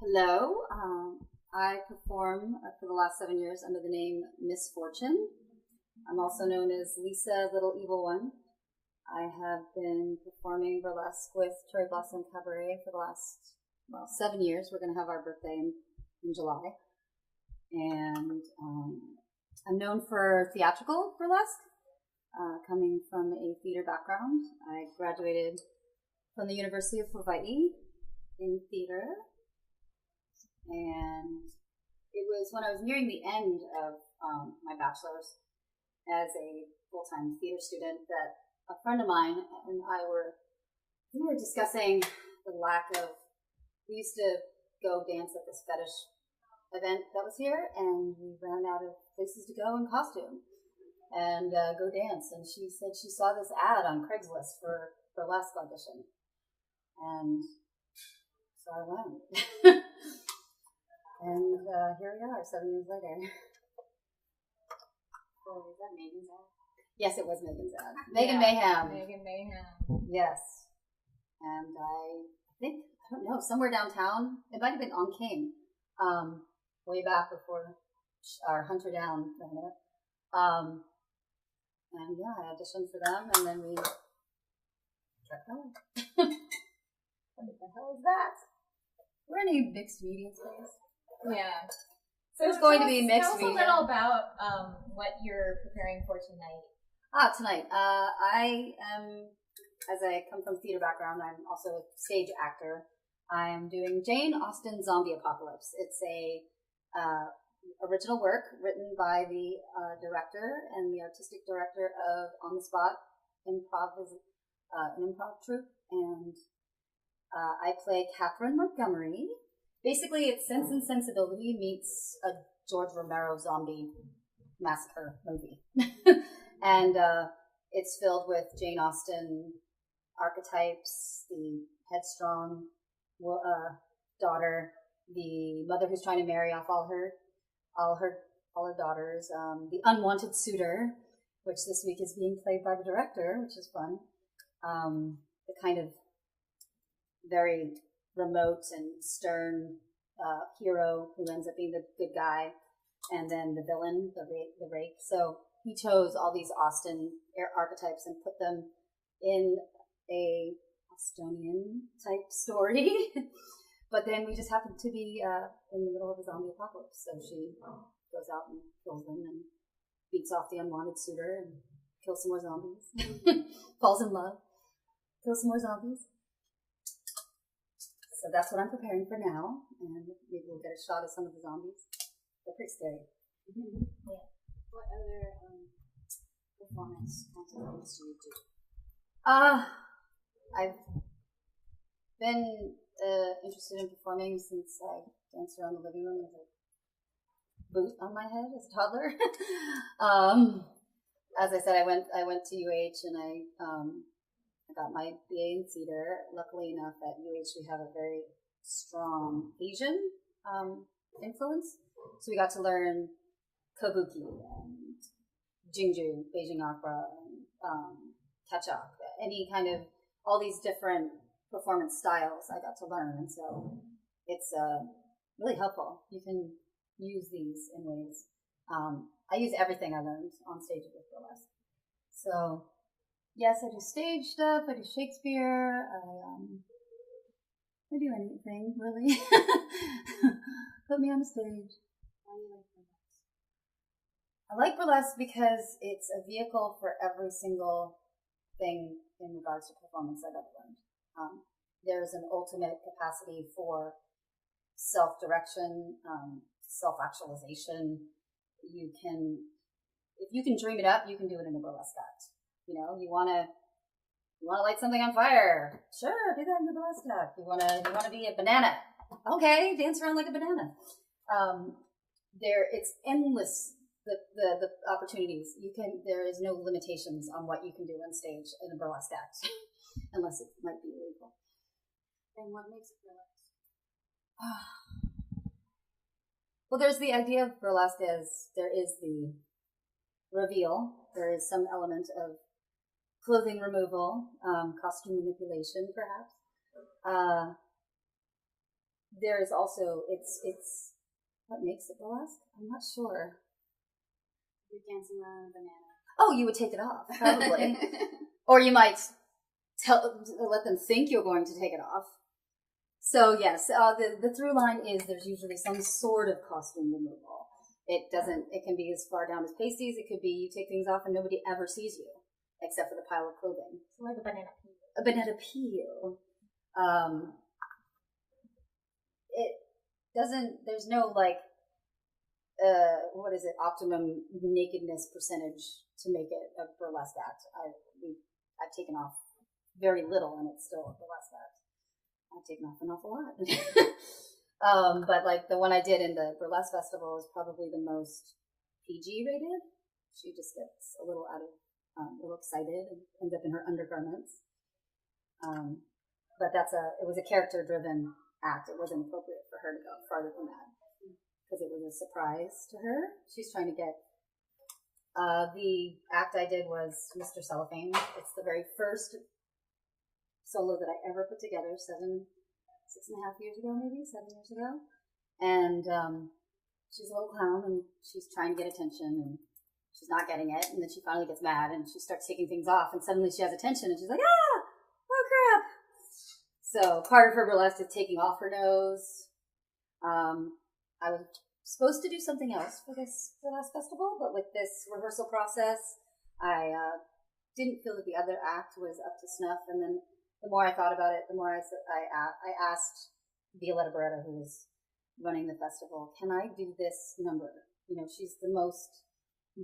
Hello. I perform for the last 7 years under the name Miss Fortune. I'm also known as Lisa Little Evil One. I have been performing burlesque with Cherry Blossom Cabaret for the last, 7 years. We're going to have our birthday in July. And I'm known for theatrical burlesque, coming from a theater background. I graduated from the University of Hawaii in theater. And it was when I was nearing the end of my bachelor's as a full-time theater student that a friend of mine and I we were discussing the lack of, we used to go dance at this fetish event that was here, and we ran out of places to go in costume and go dance. And she said she saw this ad on Craigslist for burlesque audition. And so I went. And here we are, 7 years later. Oh, was that Megan's ad? Yes, it was Megan's ad. Megan Mayhem. Megan Mayhem. Yes. And I think, I don't know, somewhere downtown. It might have been on King, way back before our Hunter Down ran it. And yeah, I auditioned for them, and then we kept going. What the hell is that? We're in a mixed media space. Yeah. So it's going to be mixed media. Tell us a little about what you're preparing for tonight. Tonight. I am, as I come from theater background, I'm also a stage actor. I am doing Jane Austen Zombie Apocalypse. It's a original work written by the director and the artistic director of On the Spot Improv, an improv troupe, and I play Catherine Montgomery. Basically, it's Sense and Sensibility meets a George Romero zombie massacre movie. And it's filled with Jane Austen archetypes, the headstrong daughter, the mother who's trying to marry off all her daughters, the unwanted suitor, which this week is being played by the director, which is fun. The kind of very remote and stern hero who ends up being the good guy, and then the villain, the rake. So he chose all these Austen archetypes and put them in a Austonian type story. But then we just happened to be in the middle of a zombie apocalypse. So she goes out and kills them and beats off the unwanted suitor and kills some more zombies. Falls in love, kills some more zombies. So that's what I'm preparing for now, and maybe we'll get a shot of some of the zombies. They're pretty scary. Mm-hmm. Yeah. What other performance kinds of things do you do? I've been interested in performing since I danced around the living room with a boot on my head as a toddler. As I said, I went to UH and I got my BA in theater. Luckily enough, at UH we have a very strong Asian influence. So we got to learn kabuki and jingju, Beijing opera, and kachak, any kind of, all these different performance styles I got to learn. And so it's really helpful. You can use these in ways. I use everything I learned on stage with burlesque. So yes, I do stage stuff. I do Shakespeare. I do anything, really. Put me on a stage. Why do you like burlesque? I like burlesque because it's a vehicle for every single thing in regards to performance I've ever learned. There's an ultimate capacity for self-direction, self-actualization. If you can dream it up, you can do it in a burlesque act. You know, you want to light something on fire. Sure, do that in the burlesque act. You want to be a banana. Okay, dance around like a banana. It's endless. The opportunities there is no limitations on what you can do on stage in a burlesque act, unless it might be illegal. And what makes it burlesque? Well, there's the idea of burlesque as there is the reveal. There is some element of clothing removal, costume manipulation, perhaps. there is also, it's, what makes it burlesque? I'm not sure. You're dancing on a banana. Oh, you would take it off, probably. Or you might let them think you're going to take it off. So yes, the through line is there's usually some sort of costume removal. It can be as far down as pasties. It could be you take things off and nobody ever sees you, except for the pile of clothing. So like a banana peel. A banana peel. It doesn't, there's no like, what is it, optimum nakedness percentage to make it a burlesque act. I've taken off very little and it's still a burlesque act. I've taken off an awful lot. But like the one I did in the burlesque festival is probably the most PG rated. She just gets a little a little excited and ends up in her undergarments. But it was a character driven act. It wasn't appropriate for her to go farther than that because it was a surprise to her. She's trying to get. The act I did was Mr. Cellophane. It's the very first solo that I ever put together, 6.5 years ago, maybe 7 years ago. And she's a little clown, and she's trying to get attention, and she's not getting it. And then she finally gets mad, and she starts taking things off, and suddenly she has attention, and she's like, ah, oh crap. So part of her burlesque is taking off her nose. I was supposed to do something else for this burlesque festival, but with this rehearsal process, I didn't feel that the other act was up to snuff. And then the more I thought about it, the more I asked Violetta Beretta, who was running the festival, can I do this number? You know, she's the most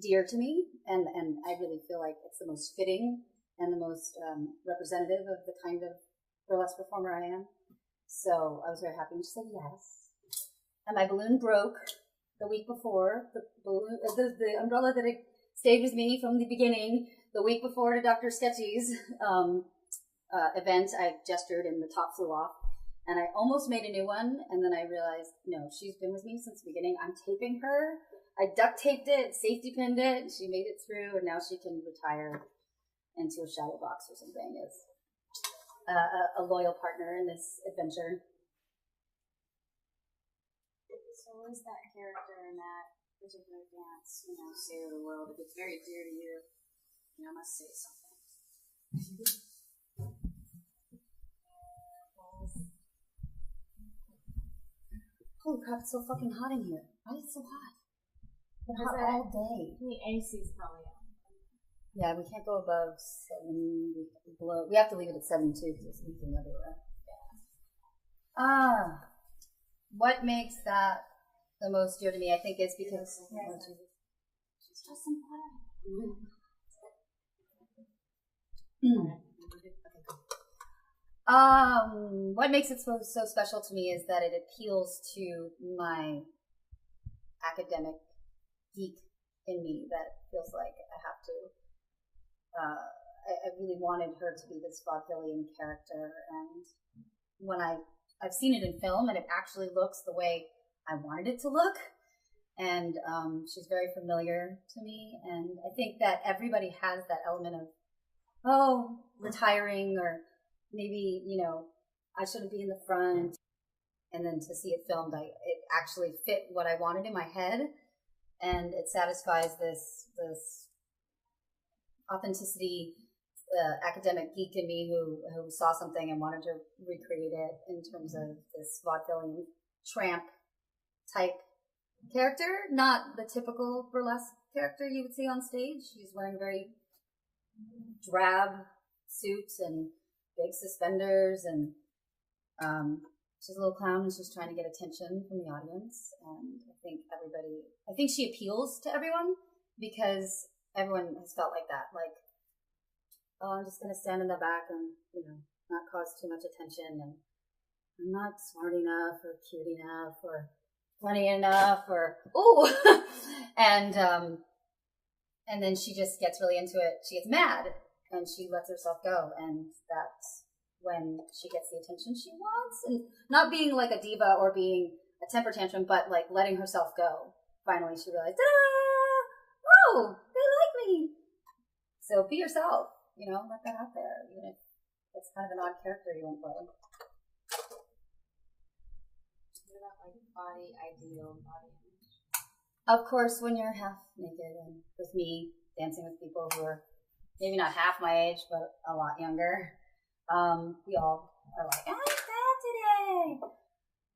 dear to me, and I really feel like it's the most fitting and the most representative of the kind of burlesque performer I am. So I was very happy, and she said yes. And my balloon broke the week before. The umbrella that had stayed with me from the beginning, the week before to Dr. Sketchy's event, I gestured and the top flew off. And I almost made a new one, and then I realized, no, she's been with me since the beginning. I'm taping her. I duct taped it, safety pinned it, and she made it through, and now she can retire into a shadow box or something as a loyal partner in this adventure. So what is that character in that particular dance, say to the world? If it's very dear to you, I must say something. Holy crap, it's so fucking hot in here. Why is it so hot? It's hot all day. The AC's probably on. Yeah, we can't go above 7 below. We have to leave it at 7 too because it's leaking everywhere. Yeah. What makes that the most dear to me, I think, is because She's just some butter. What makes it so special to me is that it appeals to my academic geek in me that feels like I have to. I really wanted her to be this vaudevillian character, and when I've seen it in film, and it actually looks the way I wanted it to look, and she's very familiar to me, and I think that everybody has that element of, retiring, or maybe, I shouldn't be in the front, and then to see it filmed, it actually fit what I wanted in my head, and it satisfies this authenticity, academic geek in me who saw something and wanted to recreate it in terms of this vaudevillian tramp type character, not the typical burlesque character you would see on stage. She's wearing very drab suits and big suspenders, and she's a little clown, and she's trying to get attention from the audience. And I think she appeals to everyone because everyone has felt like that. Like, I'm just going to stand in the back and, not cause too much attention, and I'm not smart enough or cute enough or funny enough or, and then she just gets really into it. She gets mad and she lets herself go, and that's when she gets the attention she wants, and not being like a diva or being a temper tantrum, but like letting herself go. Finally, she realized, they like me. So be yourself, let that out there, even if it's kind of an odd character you want to play. like body ideal, body image? Of course, when you're half naked and with me dancing with people who are maybe not half my age, but a lot younger, we all are like, I'm fat today.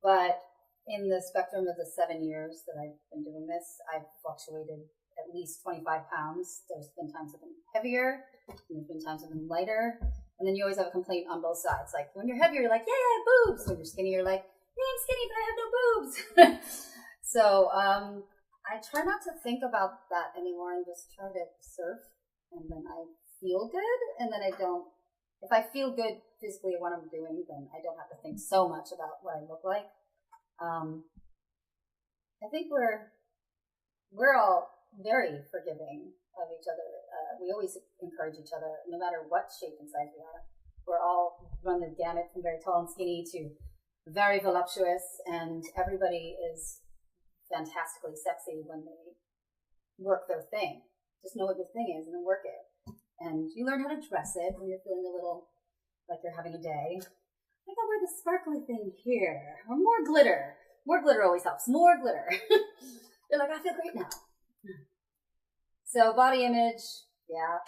But in the spectrum of the 7 years that I've been doing this, I've fluctuated at least 25 pounds. There's been times I've been heavier, and there's been times I've been lighter. And then you always have a complaint on both sides. Like, when you're heavier, you're like, yeah, I have boobs. When you're skinny, you're like, yeah, I'm skinny, but I have no boobs. So I try not to think about that anymore and just try to surf. And then I feel good. And then I don't, if I feel good physically at what I'm doing, then I don't have to think so much about what I look like. I think we're all very forgiving of each other. We always encourage each other, no matter what shape and size we are. We're all run the gamut from very tall and skinny to very voluptuous, and everybody is fantastically sexy when they work their thing. Just know what your thing is and then work it. And you learn how to dress it when you're feeling a little like you're having a day. I think I'll wear the sparkly thing here, or more glitter. More glitter always helps. More glitter. You're like, I feel great now. So body image, yeah.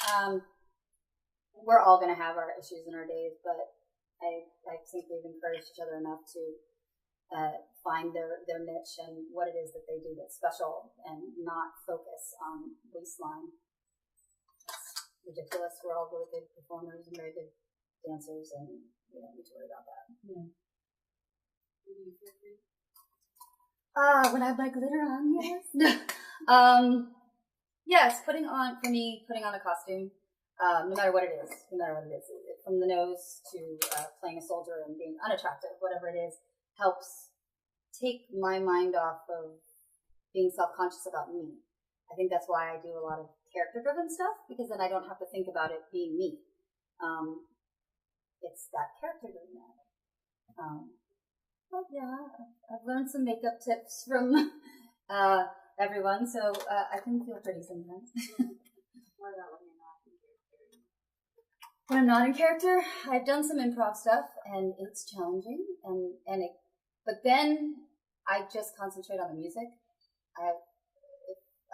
We're all going to have our issues in our days, but I think we've encouraged each other enough to find their niche and what it is that they do that's special and not focus on waistline. It's ridiculous. We're all really good performers and very good dancers, and we don't need to worry about that. Yeah. When I have my glitter on, yes. Yes, putting on a costume, no matter what it is, from the nose to playing a soldier and being unattractive, whatever it is, helps take my mind off of being self-conscious about me. I think that's why I do a lot of character-driven stuff, because then I don't have to think about it being me. It's that character-driven matter. But yeah, I've learned some makeup tips from everyone, so I can feel pretty sometimes. What about when you're not in character? When I'm not in character, I've done some improv stuff, and it's challenging. But then I just concentrate on the music. If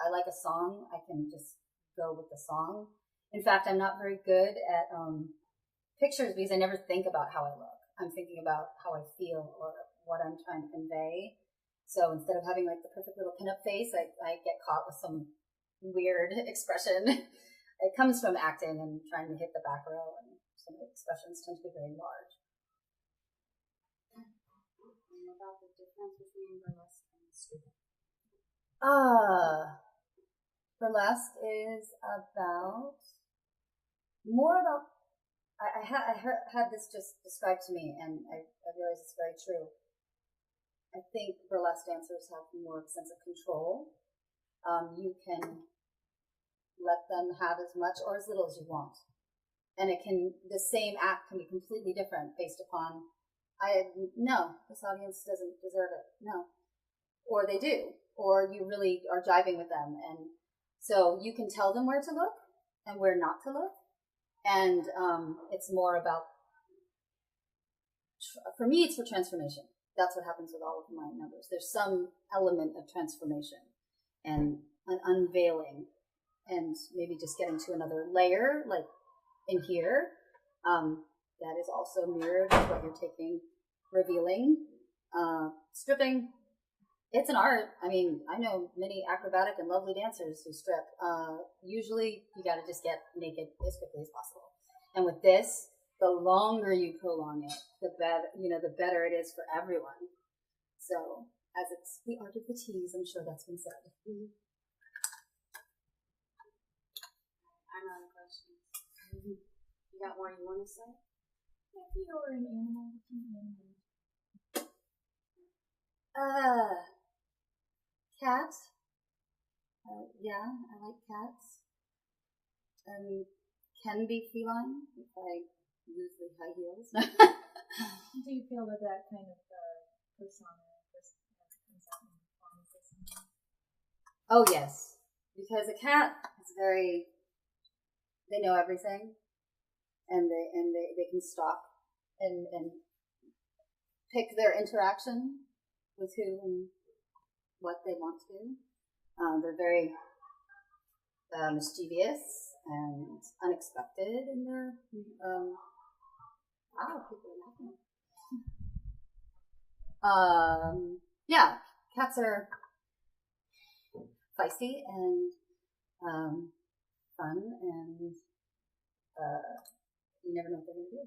I like a song, I can just go with the song. In fact, I'm not very good at pictures because I never think about how I look. I'm thinking about how I feel or what I'm trying to convey. So instead of having like the perfect little pinup face, I get caught with some weird expression. It comes from acting and trying to hit the back row, and some of the expressions tend to be very large. And about the difference between burlesque and stripping? Burlesque is more about. I had this just described to me, and I realize it's very true. I think burlesque dancers have more of a sense of control. You can let them have as much or as little as you want. And the same act can be completely different based upon, no, this audience doesn't deserve it, no. Or they do, or you really are jiving with them. And so you can tell them where to look and where not to look. And it's more about, for me, it's for transformation. That's what happens with all of my numbers. There's some element of transformation and an unveiling, and maybe just getting to another layer, like in here. That is also mirrored with what you're revealing. Stripping, it's an art. I mean, I know many acrobatic and lovely dancers who strip. Usually, you got to just get naked as quickly as possible. And with this, the longer you prolong it, the better it is for everyone. So, as it's the art of the tease, I'm sure that's been said. Mm-hmm. I'm out of questions. You got more you want to say? If you were an animal, what kind of animal? Cat. Yeah, I like cats. Can be feline if I use the high heels. Do you feel that kind of persona comes out in performance or something? Oh yes, because a cat is they know everything, and they can stop and pick their interaction with who and what they want to. They're very mischievous and unexpected in their. Wow, people are laughing. Yeah, cats are feisty and fun, and you never know what they're going to do.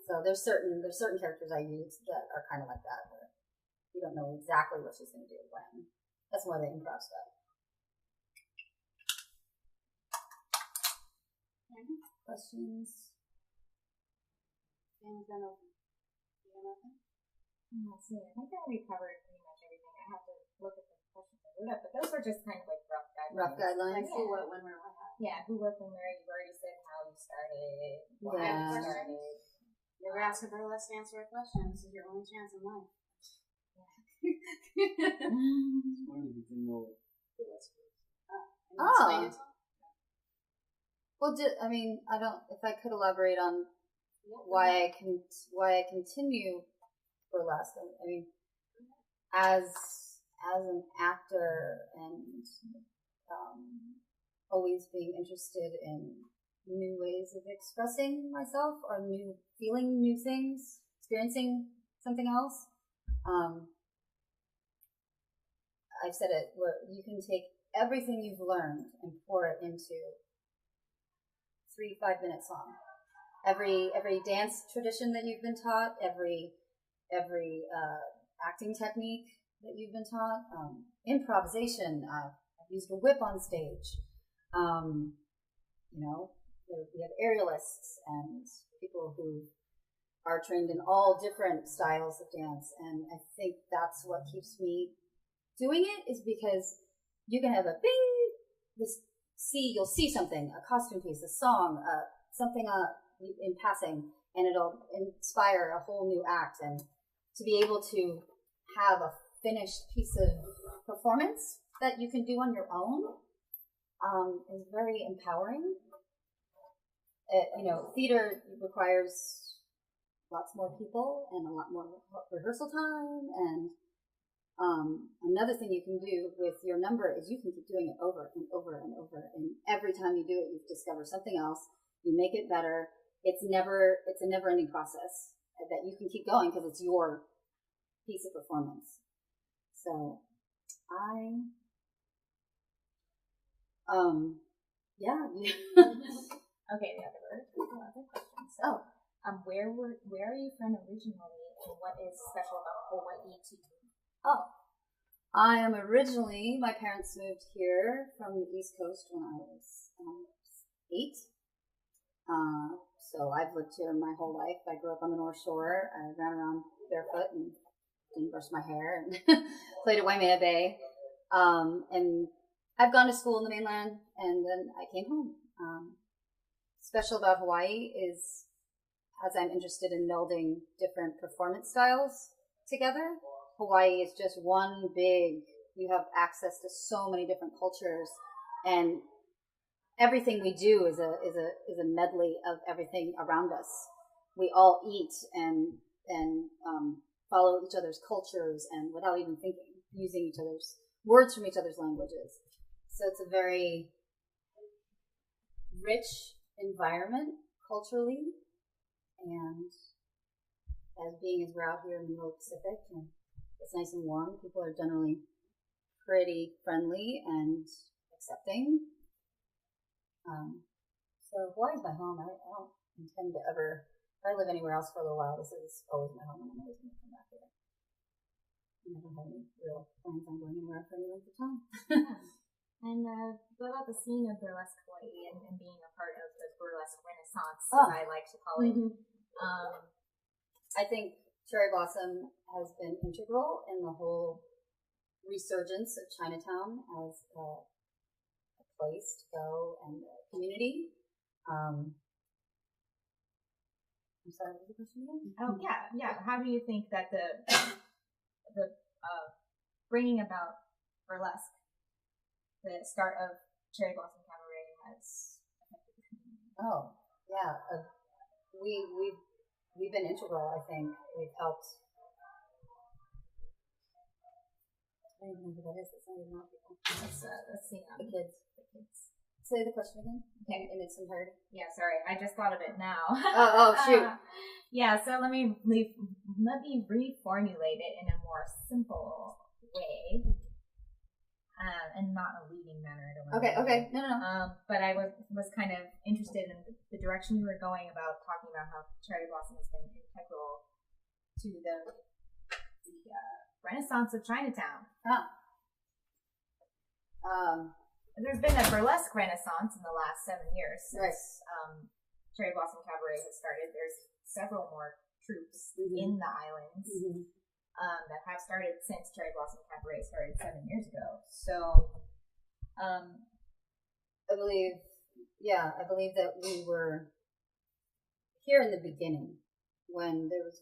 So there's certain characters I use that are kind of like that, where you don't know exactly what she's going to do when. That's why they improv stuff. Questions? And then open. You got nothing? Let's see. I think we covered pretty much everything. I have to look at the questions I wrote up, but those were just kind of like rough guidelines. Rough guidelines. Like who, what, when, where, what, how. Yeah, who, what, when, where. You've already said how you started, why Yeah. you started. Never ask a burlesque to answer a question. This is your only chance in life. Funny you can know it. Oh. Well, I mean, I don't. If I could elaborate on why I continue burlesque. I mean, as an actor and always being interested in new ways of expressing myself or feeling new things, experiencing something else. I've said it where you can take everything you've learned and pour it into 3 5-minute song. Every dance tradition that you've been taught, every acting technique that you've been taught, improvisation. I've used a whip on stage. We have aerialists and people who are trained in all different styles of dance, and I think that's what keeps me doing it, is because you can have a bing, you'll see something, a costume piece, a song, something in passing, and it'll inspire a whole new act, and to be able to have a finished piece of performance that you can do on your own is very empowering. Theater requires lots more people and a lot more rehearsal time, and another thing you can do with your number is you can keep doing it over and over and over, and every time you do it, you discover something else, you make it better. It's a never-ending process that you can keep going because it's your piece of performance. So Okay, the other question. So, where are you from originally, and what is special about Hawaii to you? I am originally, my parents moved here from the East Coast when I was 8. So I've lived here my whole life. I grew up on the North Shore. I ran around barefoot and didn't brush my hair and played at Waimea Bay. And I've gone to school in the mainland, and then I came home. Special about Hawaii is, as I'm interested in melding different performance styles together, Hawaii is just one big, you have access to so many different cultures, and everything we do is a medley of everything around us. We all eat and follow each other's cultures, and without even thinking, using each other's words from each other's languages. So it's a very rich environment culturally, and as we're out here in the middle of the Pacific, and it's nice and warm. People are generally pretty friendly and accepting. So Hawaii's my home. I don't intend to ever, if I live anywhere else for a little while, this is always my home, and I'm always going to come back here. I never have any real plans on going anywhere for any length of time. And what about the scene of burlesque Hawaii and being a part of the burlesque renaissance, Oh. as I like to call it? I think Cherry Blossom has been integral in the whole resurgence of Chinatown as a place to go and a community. I'm sorry, what was the question again? Oh yeah. How do you think that the bringing about burlesque, the start of Cherry Blossom Cabaret, has affected the community? Oh, yeah. We've been integral, I think. We've helped I don't even know who that is. That's not even our people. Let's see. The kids. Say the question again. Okay. In its entirety. Yeah, sorry, I just thought of it now. Oh, shoot. Yeah, so let me reformulate it in a more simple way, and not a leading manner. I don't know. Okay. No. But I was kind of interested in the direction you were going about talking about how cherry blossom has been integral to the Renaissance of Chinatown. There's been a burlesque renaissance in the last 7 years since Cherry Blossom Cabaret has started. There's several more troops in the islands that have started since Cherry Blossom Cabaret started 7 years ago. So, I believe that we were here in the beginning when there's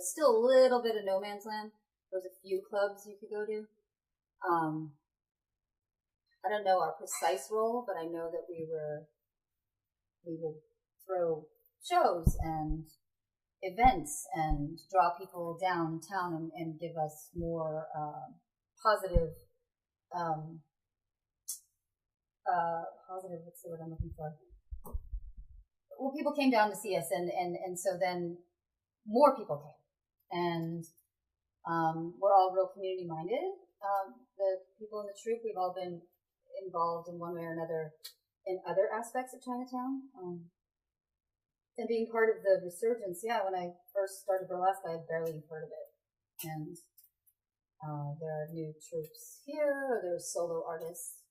still a little bit of no man's land. There was a few clubs you could go to. I don't know our precise role, but I know that we would throw shows and events and draw people downtown and give us more positive, what's the word I'm looking for? Well, people came down to see us, and so then more people came, and we're all real community minded. The people in the troupe, we've all been involved in one way or another in other aspects of Chinatown. And being part of the resurgence, when I first started burlesque, I had barely heard of it. And there are new troupes here, or there's solo artists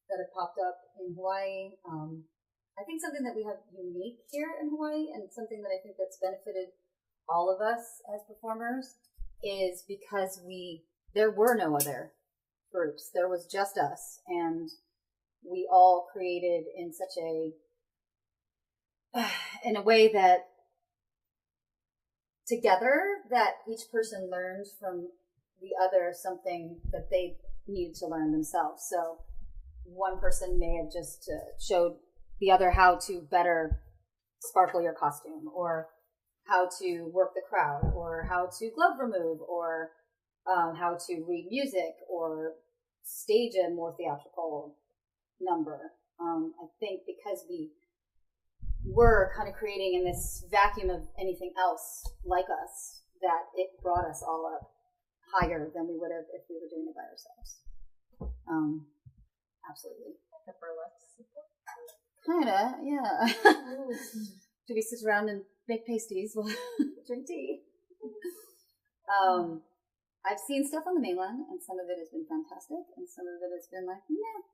that have popped up in Hawaii. I think something that we have unique here in Hawaii, and something that I think that's benefited all of us as performers, is because there were no other groups. There was just us, and we all created in such in a way that together, that each person learned from the other something that they needed to learn themselves. So one person may have just showed the other how to better sparkle your costume, or how to work the crowd, or how to glove remove, or how to read music, or stage a more theatrical number. I think because we were kind of creating in this vacuum of anything else like us, that it brought us all up higher than we would have if we were doing it by ourselves. Absolutely. Like a burlesque support. Kinda, yeah. Do we sit around and bake pasties while drink tea? I've seen stuff on the mainland, and some of it has been fantastic, and some of it has been like, meh.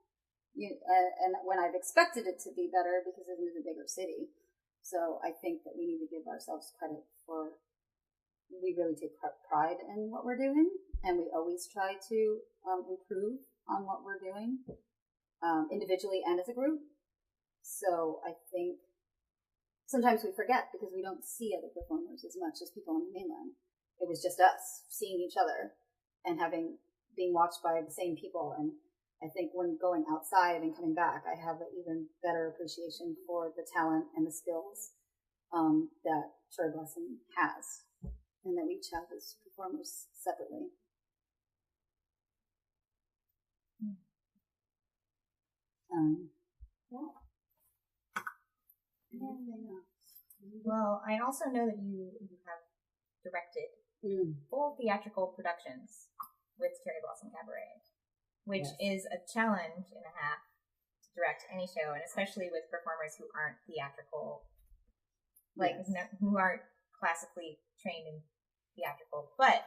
And when I've expected it to be better, because it is a bigger city. So I think that we need to give ourselves credit for, we really take pride in what we're doing, and we always try to improve on what we're doing, individually and as a group. So I think sometimes we forget, because we don't see other performers as much as people on the mainland. It was just us seeing each other and being watched by the same people. And I think when going outside and coming back, I have an even better appreciation for the talent and the skills that Cherry Blossom has, and that we each have as performers separately. Well, I also know that you have directed full theatrical productions with Cherry Blossom Cabaret, which is a challenge and a half to direct any show, and especially with performers who aren't theatrical, who aren't classically trained in theatrical. But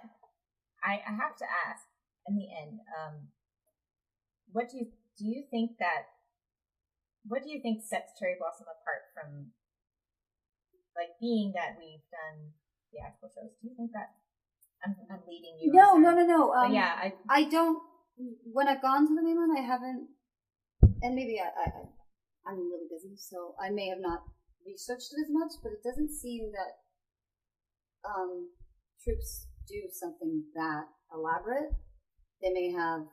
I have to ask, in the end, what do you think sets Cherry Blossom apart from, like, being that we've done theatrical shows? Do you think that I'm leading you? No. I don't. When I've gone to the mainland, I haven't, and maybe I'm really busy, so I may have not researched it as much. But it doesn't seem that troops do something that elaborate. They may have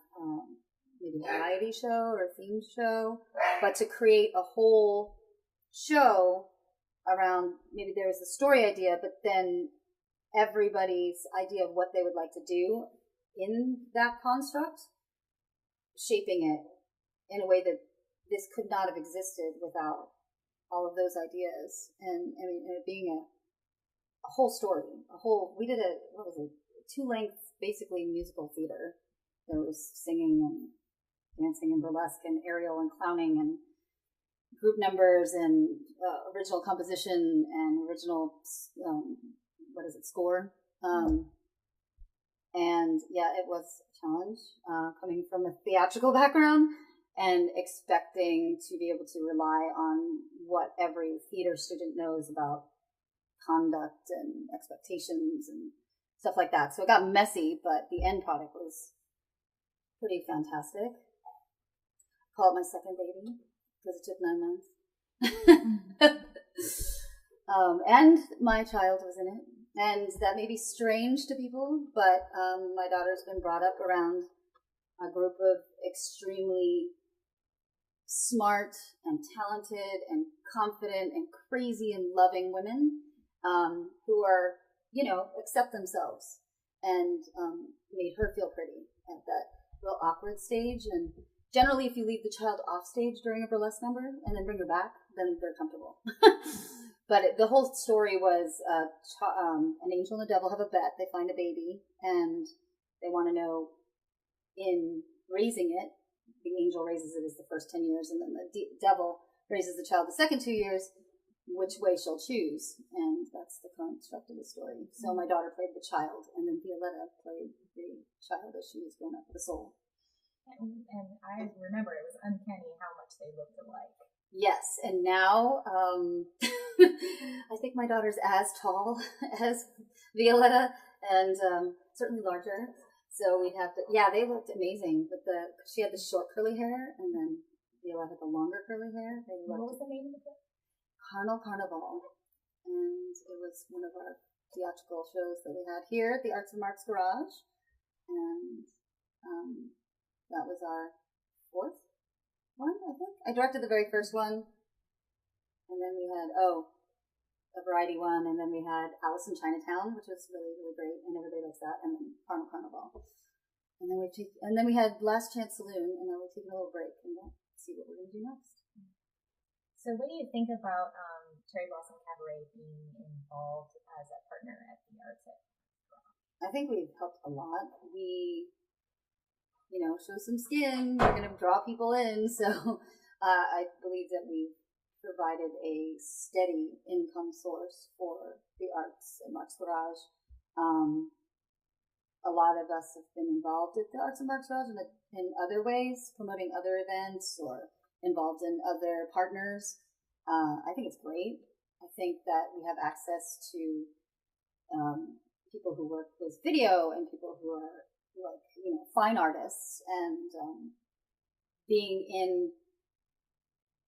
maybe a variety show or a themed show, but to create a whole show around, maybe there was a story idea, but then everybody's idea of what they would like to do in that construct, shaping it in a way that this could not have existed without all of those ideas. And I mean, it being a whole story, we did what was it, 2-length, basically musical theater. There was singing and dancing and burlesque and aerial and clowning and group numbers and original composition and original, score. And yeah, it was a challenge coming from a theatrical background and expecting to be able to rely on what every theater student knows about conduct and expectations and stuff like that. So it got messy, but the end product was pretty fantastic. I call it my second baby because it took 9 months. And my child was in it. And that may be strange to people, but my daughter's been brought up around a group of extremely smart and talented and confident and crazy and loving women who are, accept themselves and made her feel pretty at that real awkward stage. And generally, if you leave the child off stage during a burlesque number and then bring her back, then they're comfortable. But the whole story was an angel and a devil have a bet. They find a baby, and they want to know, in raising it, the angel raises it as the first 10 years, and then the devil raises the child the second 2 years, which way she'll choose. And that's the construct of the story. So my daughter played the child, and then Violetta played the child as she was grown up, the soul. And I remember it was uncanny how much they looked alike. Yes, and now I think my daughter's as tall as Violetta and certainly larger. So we'd have to, they looked amazing. But she had the short curly hair, and then Violetta had the longer curly hair. What was the name of it? Carnal Carnival. And it was one of our theatrical shows that we had here at the Arts and Marks Garage. And that was our 4th one, I think. I directed the very first one, and then we had a variety one, and then we had Alice in Chinatown, which was really, really great, and everybody likes that, and then Carnival Carnival, and then we had Last Chance Saloon, and then we're taking a little break, and we'll see what we're going to do next. So, what do you think about Cherry Blossom Cabaret being involved as a partner at the Arts at? I think we've helped a lot. We show some skin, we're going to draw people in. So I believe that we've provided a steady income source for the Arts at Marks Garage. A lot of us have been involved at the Arts and Marks Garage in other ways, promoting other events or involved in other partners. I think it's great. I think that we have access to people who work with video and people who are fine artists, and being in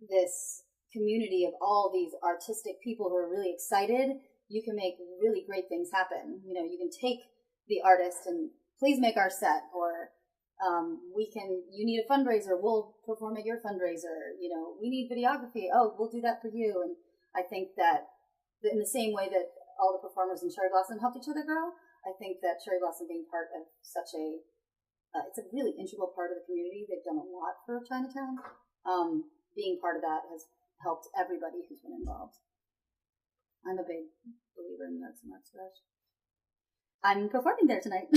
this community of all these artistic people who are really excited, you can make really great things happen. You can take the artist and please make our set, or you need a fundraiser, we'll perform at your fundraiser. We need videography, we'll do that for you. And I think that in the same way that all the performers in Cherry Blossom helped each other grow, I think that Cherry Blossom being part of such it's a really integral part of the community. They've done a lot for Chinatown. Being part of that has helped everybody who's been involved. I'm a big believer in the Arts and Marks Garage. I'm performing there tonight.